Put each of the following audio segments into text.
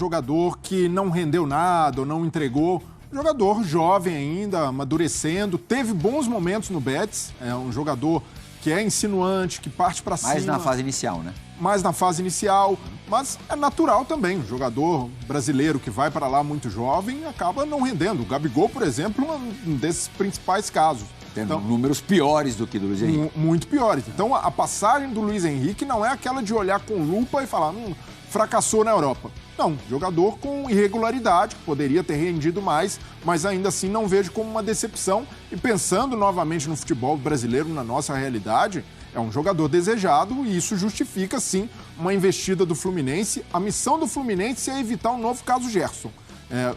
jogador que não rendeu nada ou não entregou. Jogador jovem ainda, amadurecendo, teve bons momentos no Betis, é um jogador que é insinuante, que parte para cima. Mais na fase inicial, né? Mais na fase inicial, mas é natural também. Um jogador brasileiro que vai para lá muito jovem acaba não rendendo. O Gabigol, por exemplo, é um desses principais casos. Tendo números piores do que do Luiz Henrique. Muito piores. Então, a passagem do Luiz Henrique não é aquela de olhar com lupa e falar, fracassou na Europa. Não, jogador com irregularidade, poderia ter rendido mais, mas ainda assim não vejo como uma decepção. E pensando novamente no futebol brasileiro, na nossa realidade, é um jogador desejado e isso justifica, sim, uma investida do Fluminense. A missão do Fluminense é evitar um novo caso Gerson.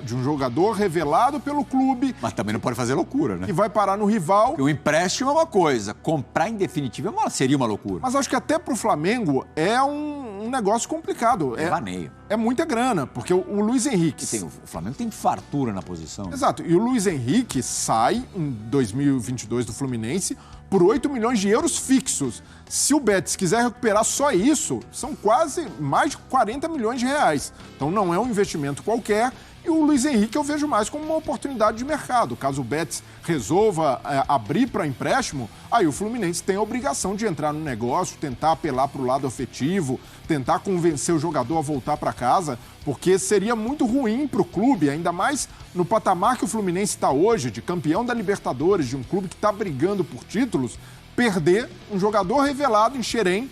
De um jogador revelado pelo clube. Mas também não pode fazer loucura, né? Que vai parar no rival. Porque o empréstimo é uma coisa, comprar em definitivo seria uma loucura. Mas acho que até pro Flamengo é um negócio complicado. É vaneio. É muita grana, porque o Luiz Henrique... O Flamengo tem fartura na posição. Exato, e o Luiz Henrique sai em 2022 do Fluminense por 8 milhões de euros fixos. Se o Betis quiser recuperar só isso, são quase mais de 40 milhões de reais. Então não é um investimento qualquer. E o Luiz Henrique eu vejo mais como uma oportunidade de mercado. Caso o Betis resolva abrir para empréstimo, aí o Fluminense tem a obrigação de entrar no negócio, tentar apelar para o lado afetivo, tentar convencer o jogador a voltar para casa, porque seria muito ruim para o clube, ainda mais no patamar que o Fluminense está hoje, de campeão da Libertadores, de um clube que está brigando por títulos, perder um jogador revelado em Xerém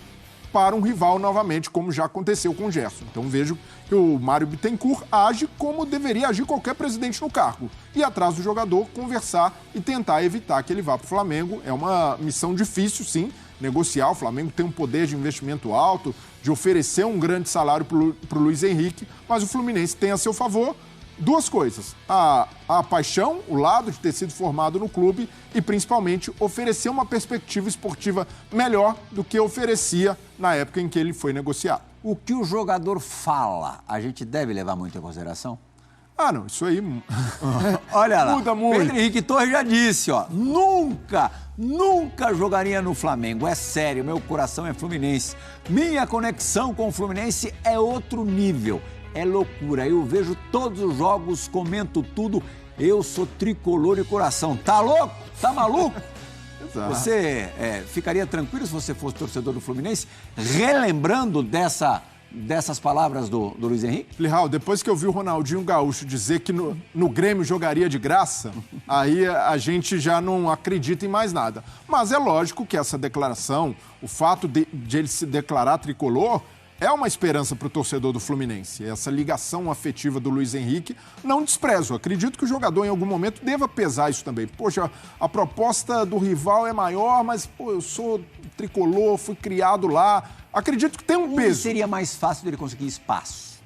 para um rival novamente, como já aconteceu com o Gerson. Então vejo que o Mário Bittencourt age como deveria agir qualquer presidente no cargo. Ir atrás do jogador, conversar e tentar evitar que ele vá para o Flamengo. É uma missão difícil, sim, negociar. O Flamengo tem um poder de investimento alto, de oferecer um grande salário para o Luiz Henrique, mas o Fluminense tem a seu favor duas coisas: a paixão, o lado de ter sido formado no clube e, principalmente, oferecer uma perspectiva esportiva melhor do que oferecia na época em que ele foi negociado. O que o jogador fala, a gente deve levar muito em consideração? Não, isso aí... Olha lá, muda muito. Pedro Henrique Torres já disse, nunca jogaria no Flamengo. É sério, meu coração é fluminense. Minha conexão com o Fluminense é outro nível. É loucura, eu vejo todos os jogos, comento tudo, eu sou tricolor de coração. Tá louco? Tá maluco? Exato. Você ficaria tranquilo se você fosse torcedor do Fluminense, relembrando dessas palavras do Luiz Henrique? Plihal, depois que eu vi o Ronaldinho Gaúcho dizer que no Grêmio jogaria de graça, aí a gente já não acredita em mais nada. Mas é lógico que essa declaração, o fato de ele se declarar tricolor, é uma esperança para o torcedor do Fluminense. Essa ligação afetiva do Luiz Henrique, não desprezo. Acredito que o jogador, em algum momento, deva pesar isso também. Poxa, a proposta do rival é maior, mas eu sou tricolor, fui criado lá. Acredito que tem um peso. Onde seria mais fácil dele conseguir espaço?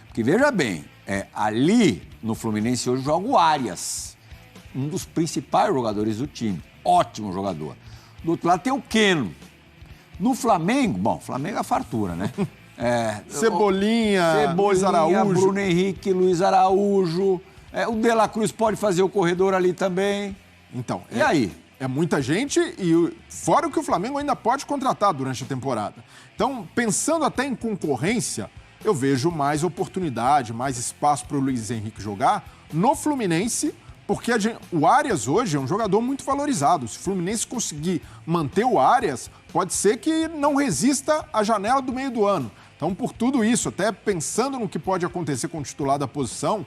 Porque, veja bem, ali no Fluminense hoje joga o Arias, um dos principais jogadores do time. Ótimo jogador. Do outro lado tem o Keno. No Flamengo, Flamengo é a fartura, né? Cebolinha, Luiz Araújo. Bruno Henrique, Luiz Araújo. O De La Cruz pode fazer o corredor ali também. Então, e aí? É muita gente e fora o que o Flamengo ainda pode contratar durante a temporada. Então, pensando até em concorrência, eu vejo mais oportunidade, mais espaço para o Luiz Henrique jogar no Fluminense, porque o Arias hoje é um jogador muito valorizado. Se o Fluminense conseguir manter o Arias, pode ser que não resista à janela do meio do ano. Então, por tudo isso, até pensando no que pode acontecer com o titular da posição,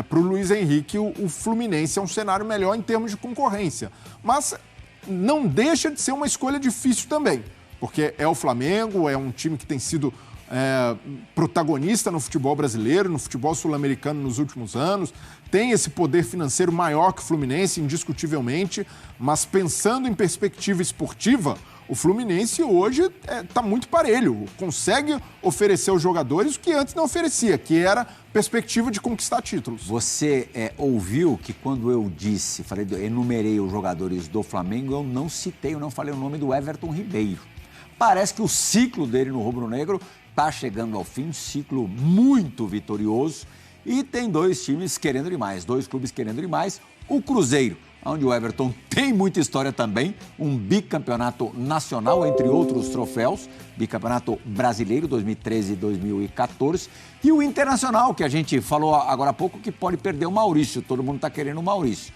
para o Luiz Henrique, o Fluminense é um cenário melhor em termos de concorrência. Mas não deixa de ser uma escolha difícil também, porque é o Flamengo, é um time que tem sido protagonista no futebol brasileiro, no futebol sul-americano nos últimos anos, tem esse poder financeiro maior que o Fluminense, indiscutivelmente, mas pensando em perspectiva esportiva, o Fluminense hoje está muito parelho, consegue oferecer aos jogadores o que antes não oferecia, que era perspectiva de conquistar títulos. Você ouviu que quando eu enumerei os jogadores do Flamengo, eu não falei o nome do Everton Ribeiro. Parece que o ciclo dele no rubro-negro está chegando ao fim, um ciclo muito vitorioso, e tem dois times querendo demais, dois clubes querendo demais. O Cruzeiro onde o Everton tem muita história também, um bicampeonato nacional, entre outros troféus, bicampeonato brasileiro 2013 e 2014, e o Internacional, que a gente falou agora há pouco, que pode perder o Maurício, todo mundo está querendo o Maurício.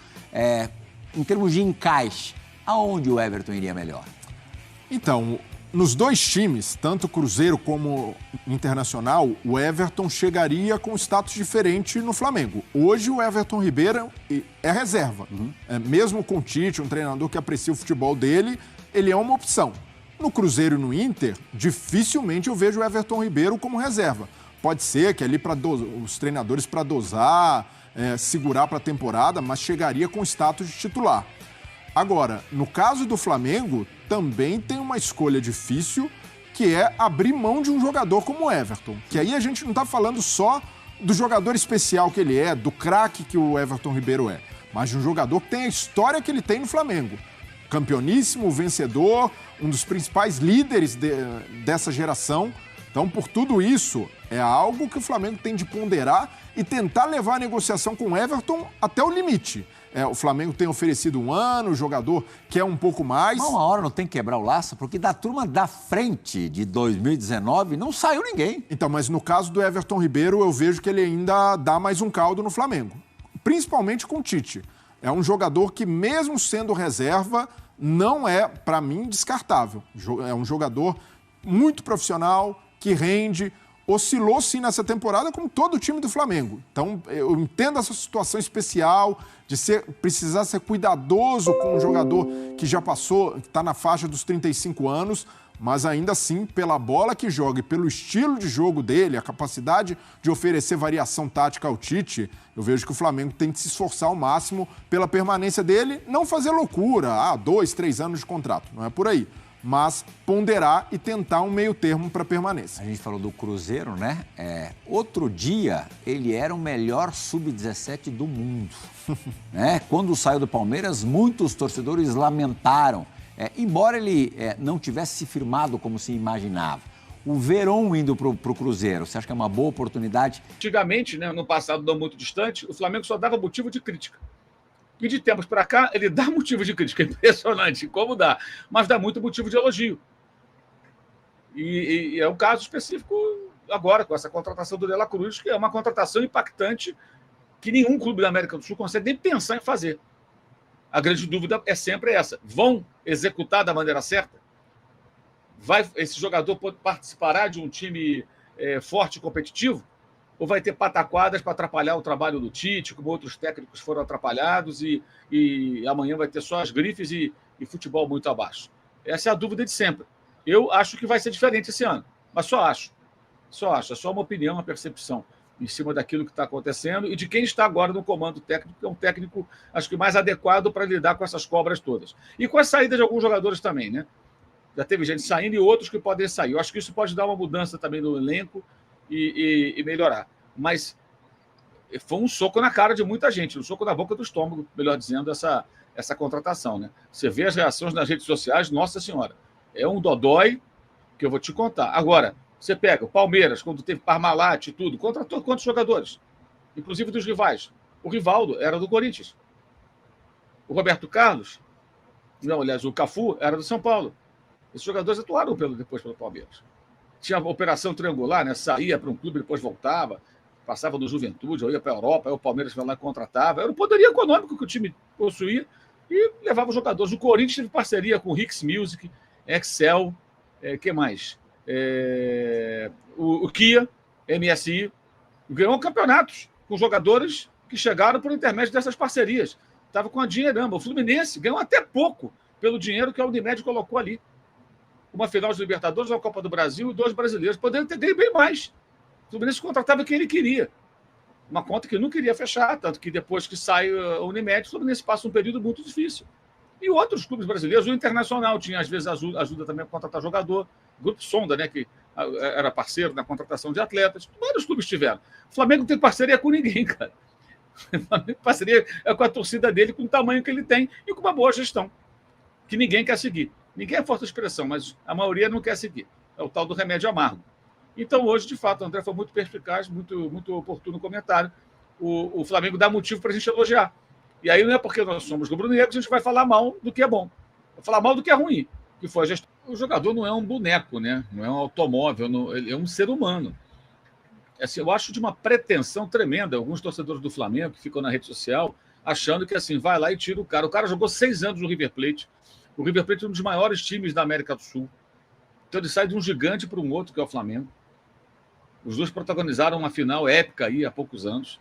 Em termos de encaixe, aonde o Everton iria melhor? Então, nos dois times, tanto Cruzeiro como Internacional, o Everton chegaria com status diferente no Flamengo. Hoje o Everton Ribeiro é reserva. Mesmo com o Tite, um treinador que aprecia o futebol dele, ele é uma opção. No Cruzeiro e no Inter, dificilmente eu vejo o Everton Ribeiro como reserva. Pode ser que ali os treinadores para dosar, segurar para a temporada, mas chegaria com status de titular. Agora, no caso do Flamengo, também tem uma escolha difícil, que é abrir mão de um jogador como o Everton. Que aí a gente não está falando só do jogador especial que ele é, do craque que o Everton Ribeiro é, mas de um jogador que tem a história que ele tem no Flamengo. Campeoníssimo, vencedor, um dos principais líderes dessa geração. Então, por tudo isso, é algo que o Flamengo tem de ponderar e tentar levar a negociação com o Everton até o limite. O Flamengo tem oferecido 1 ano, o jogador quer um pouco mais. Mas uma hora não tem que quebrar o laço, porque da turma da frente de 2019 não saiu ninguém. Então, mas no caso do Everton Ribeiro, eu vejo que ele ainda dá mais um caldo no Flamengo. Principalmente com o Tite. É um jogador que, mesmo sendo reserva, não é, para mim, descartável. É um jogador muito profissional, que rende. Oscilou sim nessa temporada, como todo o time do Flamengo. Então, eu entendo essa situação especial de precisar ser cuidadoso com um jogador que já passou, que está na faixa dos 35 anos, mas ainda assim, pela bola que joga e pelo estilo de jogo dele, a capacidade de oferecer variação tática ao Tite, eu vejo que o Flamengo tem que se esforçar ao máximo pela permanência dele, não fazer loucura, 2, 3 anos de contrato, não é por aí. Mas ponderar e tentar um meio termo para permanência. A gente falou do Cruzeiro, né? Outro dia, ele era o melhor sub-17 do mundo. Né? Quando saiu do Palmeiras, muitos torcedores lamentaram. Embora ele não tivesse se firmado como se imaginava. O Verón indo para o Cruzeiro, você acha que é uma boa oportunidade? Antigamente, né, no passado não muito distante, o Flamengo só dava motivo de crítica. E de tempos para cá, ele dá motivo de crítica. É impressionante como dá. Mas dá muito motivo de elogio. E é um caso específico agora, com essa contratação do De La Cruz, que é uma contratação impactante que nenhum clube da América do Sul consegue nem pensar em fazer. A grande dúvida é sempre essa. Vão executar da maneira certa? Esse jogador participará de um time forte e competitivo? Ou vai ter pataquadas para atrapalhar o trabalho do Tite, como outros técnicos foram atrapalhados, e amanhã vai ter só as grifes e futebol muito abaixo? Essa é a dúvida de sempre. Eu acho que vai ser diferente esse ano, mas só acho. É só uma opinião, uma percepção em cima daquilo que está acontecendo e de quem está agora no comando técnico, que é um técnico, acho que mais adequado para lidar com essas cobras todas. E com a saída de alguns jogadores também, né? Já teve gente saindo e outros que podem sair. Eu acho que isso pode dar uma mudança também no elenco e melhorar. Mas foi um soco na cara de muita gente, um soco na boca do estômago, melhor dizendo, essa contratação, né? Você vê as reações nas redes sociais, nossa senhora, é um dodói que eu vou te contar. Agora, você pega o Palmeiras, quando teve Parmalat e tudo, contratou quantos jogadores? Inclusive dos rivais. O Rivaldo era do Corinthians. O Roberto Carlos, não, aliás, o Cafu era do São Paulo. Esses jogadores atuaram depois pelo Palmeiras. Tinha a operação triangular, né? Saía para um clube, depois voltava, passava do Juventude, ou ia para a Europa, aí o Palmeiras foi lá e contratava. Era o poderio econômico que o time possuía e levava os jogadores. O Corinthians teve parceria com o Hicks Music, Excel, que mais? O Kia, MSI, ganhou campeonatos com jogadores que chegaram por intermédio dessas parcerias. Estava com a dinheirama. O Fluminense ganhou até pouco pelo dinheiro que a Unimed colocou ali. Uma final de Libertadores, uma Copa do Brasil e 2 brasileiros. Podendo ter ganho bem mais. O Fluminense contratava quem ele queria. Uma conta que não queria fechar, tanto que depois que sai a Unimed, o Fluminense passa um período muito difícil. E outros clubes brasileiros, o Internacional tinha, às vezes, ajuda também a contratar jogador. O Grupo Sonda, né, que era parceiro na contratação de atletas. Vários clubes tiveram. O Flamengo não tem parceria com ninguém, cara. O Flamengo tem parceria com a torcida dele, com o tamanho que ele tem e com uma boa gestão, que ninguém quer seguir. Ninguém é forte de expressão, mas a maioria não quer seguir. É o tal do remédio amargo. Então, hoje, de fato, o André foi muito perspicaz, muito oportuno o comentário. O Flamengo dá motivo para a gente elogiar. E aí não é porque nós somos rubro-negros que a gente vai falar mal do que é bom. Vai falar mal do que é ruim, que foi a gestão. O jogador não é um boneco, né? Não é um automóvel, não, ele é um ser humano. Assim, eu acho de uma pretensão tremenda alguns torcedores do Flamengo que ficam na rede social achando que assim, vai lá e tira o cara. O cara jogou 6 anos no River Plate. O River Plate é um dos maiores times da América do Sul. Então ele sai de um gigante para um outro, que é o Flamengo. Os dois protagonizaram uma final épica aí há poucos anos.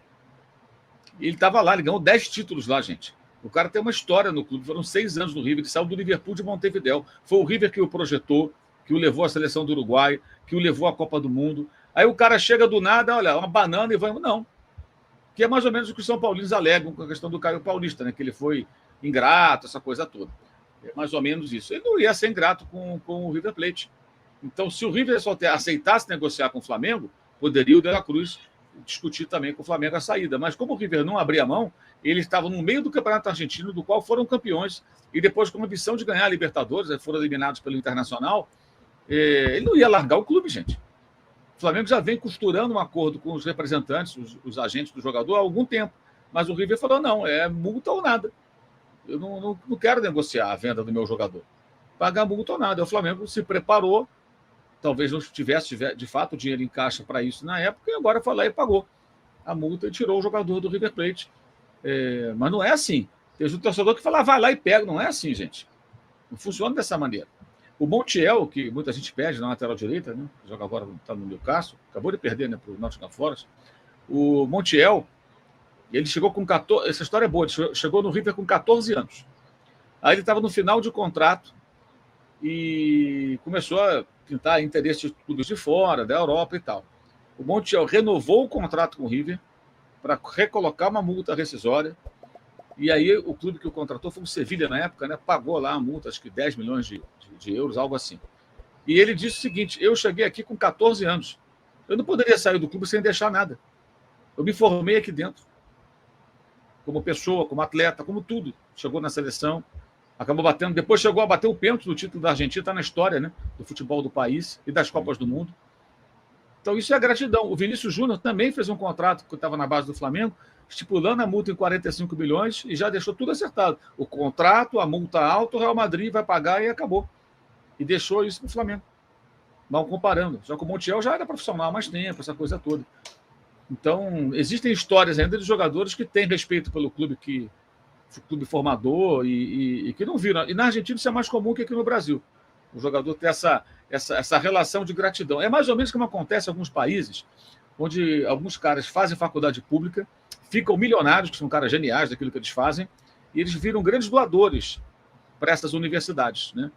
E ele estava lá, ele ganhou 10 títulos lá, gente. O cara tem uma história no clube, foram 6 anos no River, ele saiu do Liverpool de Montevidéu. Foi o River que o projetou, que o levou à seleção do Uruguai, que o levou à Copa do Mundo. Aí o cara chega do nada, olha, uma banana e vai... Não. Que é mais ou menos o que os São Paulinos alegam com a questão do Caio Paulista, né? Que ele foi ingrato, essa coisa toda. É mais ou menos isso. Ele não ia ser ingrato com o River Plate. Então, se o River só aceitasse negociar com o Flamengo, poderia o De La Cruz discutir também com o Flamengo a saída. Mas como o River não abria mão, ele estava no meio do Campeonato Argentino, do qual foram campeões, e depois com a ambição de ganhar a Libertadores, foram eliminados pelo Internacional, ele não ia largar o clube, gente. O Flamengo já vem costurando um acordo com os representantes, os agentes do jogador há algum tempo. Mas o River falou, não, é multa ou nada. Eu não quero negociar a venda do meu jogador. Pagar multa ou nada. O Flamengo se preparou, talvez não tivesse de fato o dinheiro em caixa para isso na época, e agora foi lá e pagou a multa e tirou o jogador do River Plate. Mas não é assim. Tem um torcedor que fala, vai lá e pega. Não é assim, gente. Não funciona dessa maneira. O Montiel, que muita gente pede na lateral direita, né? Joga agora, está no Newcastle, acabou de perder, né, para o Nottingham Forest. O Montiel, ele chegou com 14... Essa história é boa, ele chegou no River com 14 anos. Aí ele estava no final de contrato e começou a pintar interesse de clubes de fora, da Europa e tal. O Montiel renovou o contrato com o River para recolocar uma multa rescisória. E aí o clube que o contratou foi o Sevilha na época, né? Pagou lá a multa, acho que 10 milhões de euros, algo assim. E ele disse o seguinte, eu cheguei aqui com 14 anos. Eu não poderia sair do clube sem deixar nada. Eu me formei aqui dentro. Como pessoa, como atleta, como tudo. Chegou na seleção, acabou batendo. Depois chegou a bater o pênalti do título da Argentina, está na história, né? Do futebol do país e das Copas do Mundo. Então isso é gratidão. O Vinícius Júnior também fez um contrato que estava na base do Flamengo, estipulando a multa em 45 milhões e já deixou tudo acertado. O contrato, a multa alta, o Real Madrid vai pagar e acabou. E deixou isso para o Flamengo. Mal comparando. Só que o Montiel já era profissional há mais tempo, essa coisa toda. Então, existem histórias ainda de jogadores que têm respeito pelo clube, clube formador e que não viram. E na Argentina isso é mais comum que aqui no Brasil. O jogador ter essa relação de gratidão. É mais ou menos como acontece em alguns países, onde alguns caras fazem faculdade pública, ficam milionários, que são caras geniais daquilo que eles fazem, e eles viram grandes doadores para essas universidades, né?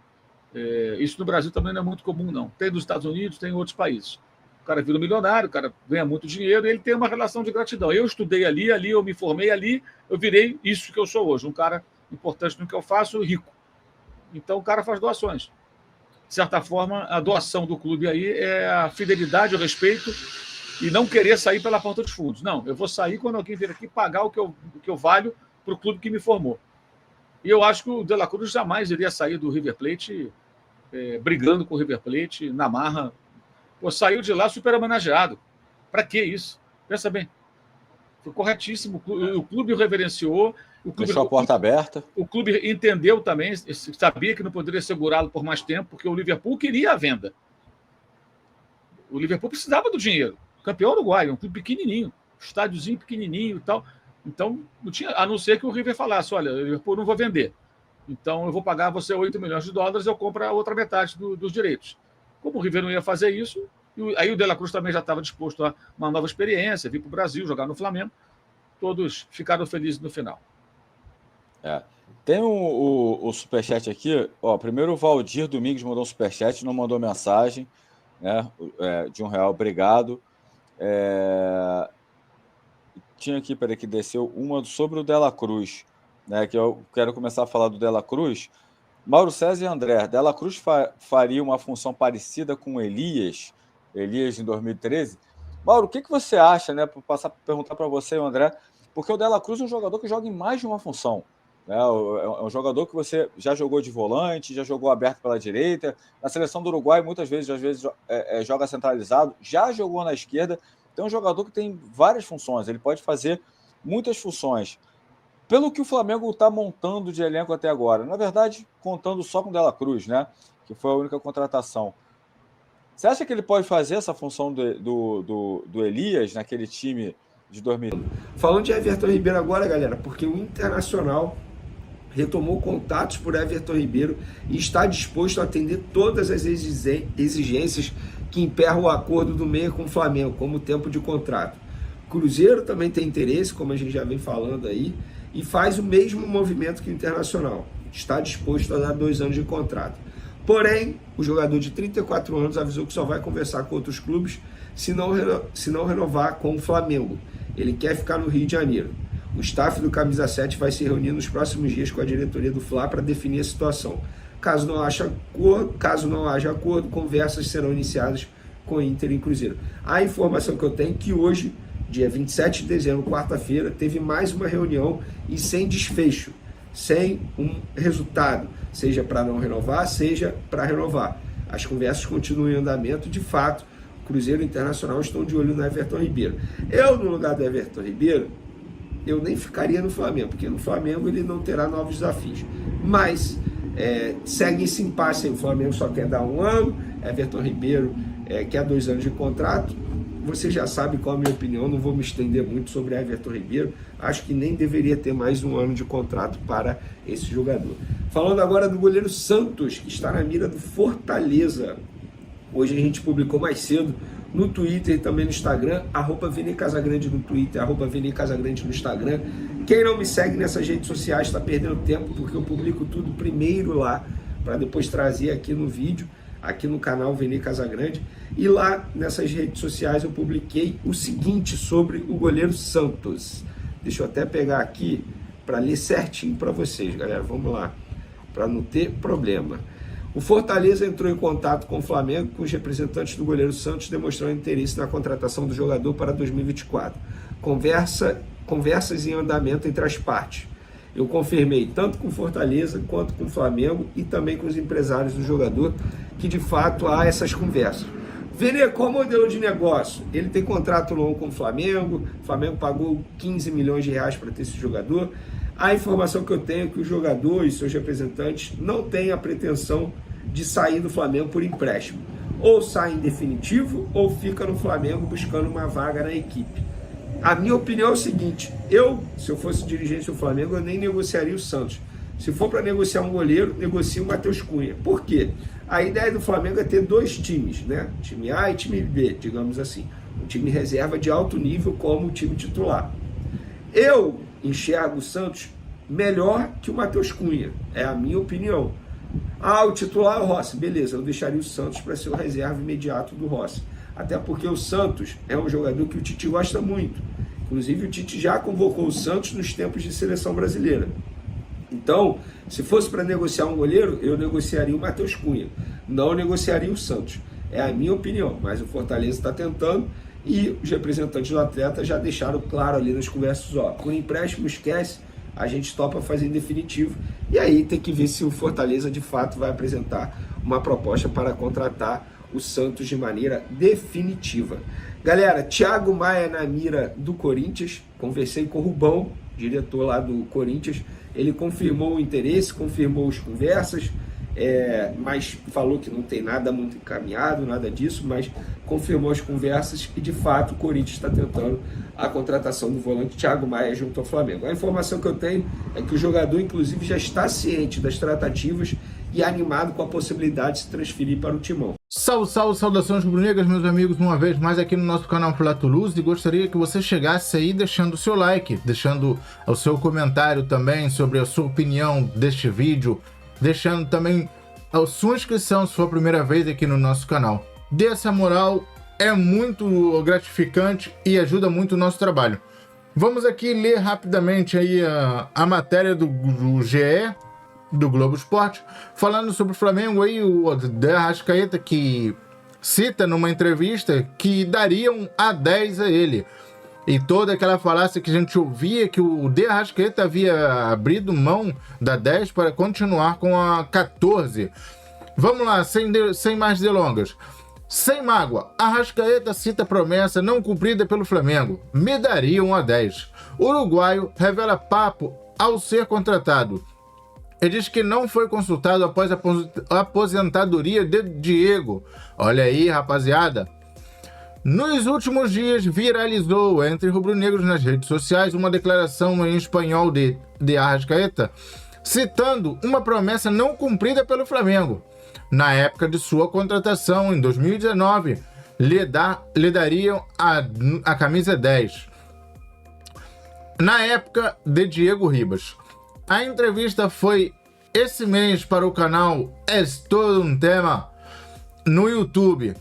Isso no Brasil também não é muito comum, não. Tem nos Estados Unidos, tem em outros países. O cara vira um milionário, o cara ganha muito dinheiro e ele tem uma relação de gratidão. Eu estudei ali eu me formei ali, eu virei isso que eu sou hoje, um cara importante no que eu faço, rico. Então o cara faz doações. De certa forma, a doação do clube aí é a fidelidade, o respeito e não querer sair pela porta dos fundos. Não, eu vou sair quando alguém vir aqui pagar o que eu valho para o clube que me formou. E eu acho que o De La Cruz jamais iria sair do River Plate brigando com o River Plate, na marra. Pô, saiu de lá super homenageado. Para que isso? Pensa bem. Foi corretíssimo. O clube o reverenciou. Deixou a porta aberta. O clube entendeu também, sabia que não poderia segurá-lo por mais tempo, porque o Liverpool queria a venda. O Liverpool precisava do dinheiro. Campeão uruguaio, um clube pequenininho, estádiozinho pequenininho e tal. Então, não tinha, a não ser que o River falasse, olha, o Liverpool não vou vender. Então, eu vou pagar você $8 milhões, eu compro a outra metade dos direitos. Como o River não ia fazer isso, aí o De La Cruz também já estava disposto a uma nova experiência, vir para o Brasil, jogar no Flamengo. Todos ficaram felizes no final. Tem o superchat aqui. Primeiro o Valdir Domingues mandou um superchat, não mandou mensagem, né? De R$1, obrigado. Tinha aqui, peraí, que desceu uma sobre o De La Cruz, né? Que eu quero começar a falar do De La Cruz. Mauro César e André, De La Cruz faria uma função parecida com Elias em 2013? Mauro, o que você acha, né? Para passar a perguntar para você, André, porque o De La Cruz é um jogador que joga em mais de uma função. É um jogador que você já jogou de volante, já jogou aberto pela direita. Na seleção do Uruguai, muitas vezes joga centralizado, já jogou na esquerda. Então, é um jogador que tem várias funções. Ele pode fazer muitas funções. pelo que o Flamengo está montando de elenco até agora, na verdade, contando só com o Dela Cruz, né? Que foi a única contratação. Você acha que ele pode fazer essa função do Elias naquele time de 2000? Falando de Everton Ribeiro agora, galera, porque o Internacional retomou contatos por Everton Ribeiro e está disposto a atender todas as exigências que emperram o acordo do meia com o Flamengo, como tempo de contrato. Cruzeiro também tem interesse, como a gente já vem falando aí, e faz o mesmo movimento que o Internacional. Está disposto a dar 2 anos de contrato. Porém, o jogador de 34 anos avisou que só vai conversar com outros clubes se não renovar com o Flamengo. Ele quer ficar no Rio de Janeiro. O staff do Camisa 7 vai se reunir nos próximos dias com a diretoria do Fla para definir a situação. Caso não haja acordo, conversas serão iniciadas com Inter e Cruzeiro. A informação que eu tenho é que hoje, dia 27 de dezembro, quarta-feira, teve mais uma reunião e sem desfecho, sem um resultado, seja para não renovar, seja para renovar. As conversas continuam em andamento, de fato, Cruzeiro e Internacional estão de olho no Everton Ribeiro. Eu, no lugar do Everton Ribeiro, eu nem ficaria no Flamengo, porque no Flamengo ele não terá novos desafios. Mas segue esse impasse aí. O Flamengo só quer dar 1 ano, Everton Ribeiro quer 2 anos de contrato. Você já sabe qual é a minha opinião, não vou me estender muito sobre Everton Ribeiro. Acho que nem deveria ter mais 1 ano de contrato para esse jogador. Falando agora do goleiro Santos, que está na mira do Fortaleza. Hoje a gente publicou mais cedo no Twitter e também no Instagram, @ViniCasagrande no Twitter, @ViniCasagrande no Instagram. Quem não me segue nessas redes sociais está perdendo tempo, porque eu publico tudo primeiro lá, para depois trazer aqui no vídeo, aqui no canal Vini Casagrande. E lá nessas redes sociais eu publiquei o seguinte sobre o goleiro Santos. Deixa eu até pegar aqui para ler certinho para vocês, galera. Vamos lá, para não ter problema. O Fortaleza entrou em contato com o Flamengo, com os representantes do goleiro Santos, demonstrando interesse na contratação do jogador para 2024. Conversas em andamento entre as partes. Eu confirmei tanto com o Fortaleza quanto com o Flamengo e também com os empresários do jogador que de fato há essas conversas. Vene, qual modelo de negócio? Ele tem contrato longo com o Flamengo pagou 15 milhões de reais para ter esse jogador. A informação que eu tenho é que o jogador e seus representantes não têm a pretensão de sair do Flamengo por empréstimo. Ou sai em definitivo ou fica no Flamengo buscando uma vaga na equipe. A minha opinião é o seguinte, se eu fosse dirigente do Flamengo, eu nem negociaria o Santos. Se for para negociar um goleiro, negocie o Matheus Cunha. Por quê? A ideia do Flamengo é ter 2 times, né? Time A e time B, digamos assim. Um time reserva de alto nível como o time titular. Eu enxergo o Santos melhor que o Matheus Cunha, é a minha opinião. O titular é o Rossi, beleza, eu deixaria o Santos para ser o reserva imediato do Rossi. Até porque o Santos é um jogador que o Tite gosta muito. Inclusive o Tite já convocou o Santos nos tempos de seleção brasileira. Então, se fosse para negociar um goleiro, eu negociaria o Matheus Cunha, não negociaria o Santos. É a minha opinião, mas o Fortaleza está tentando e os representantes do atleta já deixaram claro ali nas conversas, por empréstimo esquece, a gente topa fazer em definitivo. E aí tem que ver se o Fortaleza de fato vai apresentar uma proposta para contratar o Santos de maneira definitiva. Galera, Thiago Maia na mira do Corinthians, conversei com o Rubão, diretor lá do Corinthians, ele confirmou o interesse, confirmou as conversas, mas falou que não tem nada muito encaminhado, nada disso, mas confirmou as conversas e de fato o Corinthians está tentando a contratação do volante Thiago Maia junto ao Flamengo. A informação que eu tenho é que o jogador inclusive já está ciente das tratativas e animado com a possibilidade de se transferir para o Timão. Salve, salve, saudações rubro-negras, meus amigos, uma vez mais aqui no nosso canal Fla Toulouse, e gostaria que você chegasse aí deixando o seu like, deixando o seu comentário também sobre a sua opinião deste vídeo, deixando também a sua inscrição se for a primeira vez aqui no nosso canal. Dê essa moral, é muito gratificante e ajuda muito o nosso trabalho. Vamos aqui ler rapidamente aí a matéria do GE, do Globo Esporte, falando sobre o Flamengo aí, o De Arrascaeta, que cita numa entrevista que dariam a 10 a ele. E toda aquela falácia que a gente ouvia que o De Arrascaeta havia abrido mão da 10 para continuar com a 14. Vamos lá, sem mais delongas. Sem mágoa, Arrascaeta cita promessa não cumprida pelo Flamengo. Me dariam a 10. Uruguaio revela papo ao ser contratado. Ele diz que não foi consultado após a aposentadoria de Diego. Olha aí, rapaziada. Nos últimos dias, viralizou entre rubro-negros nas redes sociais uma declaração em espanhol de Arrascaeta, citando uma promessa não cumprida pelo Flamengo. Na época de sua contratação, em 2019, lhe dariam a camisa 10. Na época de Diego Ribas. A entrevista foi esse mês para o canal Es Todo um Tema no YouTube.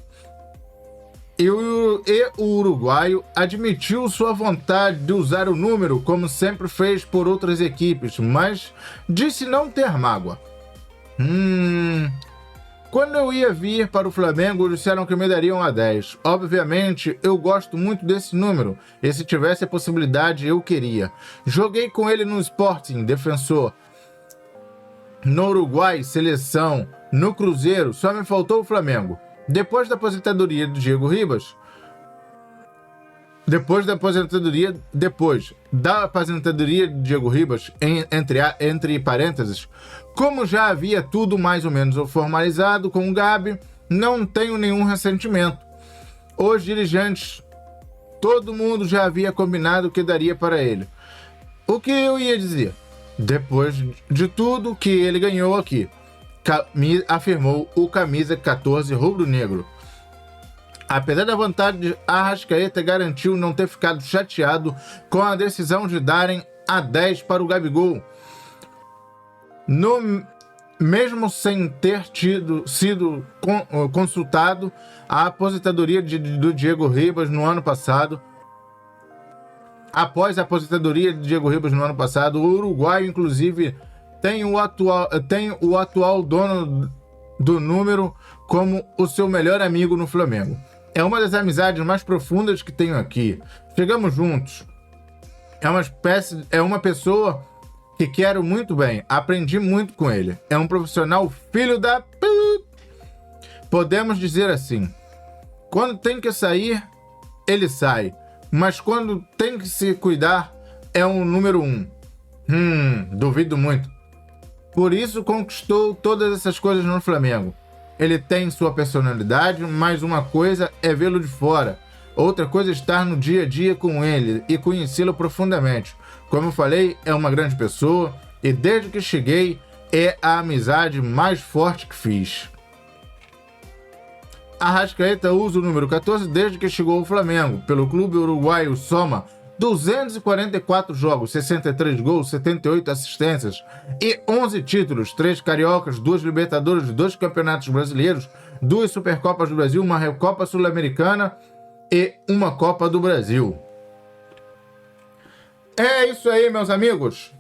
E o uruguaio admitiu sua vontade de usar o número, como sempre fez por outras equipes, mas disse não ter mágoa. Quando eu ia vir para o Flamengo, disseram que me dariam a 10. Obviamente, eu gosto muito desse número, e se tivesse a possibilidade, eu queria. Joguei com ele no Sporting, Defensor. No Uruguai, Seleção. No Cruzeiro, só me faltou o Flamengo. Depois da aposentadoria de Diego Ribas, depois da aposentadoria de Diego Ribas, entre parênteses, como já havia tudo mais ou menos formalizado com o Gabi, não tenho nenhum ressentimento. Os dirigentes, todo mundo já havia combinado o que daria para ele. O que eu ia dizer? Depois de tudo que ele ganhou aqui, afirmou o camisa 14 rubro-negro. Apesar da vontade de Arrascaeta, garantiu não ter ficado chateado com a decisão de darem a 10 para o Gabigol. Mesmo sem ter sido consultado a aposentadoria do Diego Ribas no ano passado. Após a aposentadoria de Diego Ribas no ano passado, o uruguaio, inclusive, tem o atual dono do número como o seu melhor amigo no Flamengo. É uma das amizades mais profundas que tenho aqui. Chegamos juntos. É uma pessoa que quero muito bem. Aprendi muito com ele. É um profissional filho da... Podemos dizer assim. Quando tem que sair, ele sai. Mas quando tem que se cuidar, é um número 1. Duvido muito. Por isso conquistou todas essas coisas no Flamengo. Ele tem sua personalidade, mas uma coisa é vê-lo de fora. Outra coisa é estar no dia a dia com ele e conhecê-lo profundamente. Como eu falei, é uma grande pessoa e desde que cheguei é a amizade mais forte que fiz. Arrascaeta usa o número 14 desde que chegou ao Flamengo. Pelo clube uruguaio soma 244 jogos, 63 gols, 78 assistências e 11 títulos, 3 cariocas, 2 Libertadores, 2 campeonatos brasileiros, 2 Supercopas do Brasil, uma Recopa Sul-Americana e uma Copa do Brasil. É isso aí, meus amigos.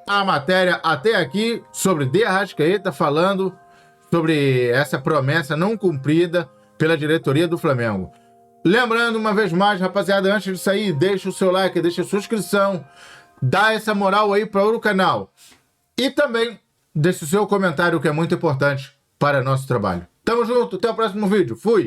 A matéria até aqui sobre De Arrascaeta falando sobre essa promessa não cumprida pela diretoria do Flamengo. Lembrando uma vez mais, rapaziada, antes de sair, deixa o seu like, deixa a sua inscrição, dá essa moral aí para o canal. E também deixa o seu comentário, que é muito importante para nosso trabalho. Tamo junto, até o próximo vídeo. Fui!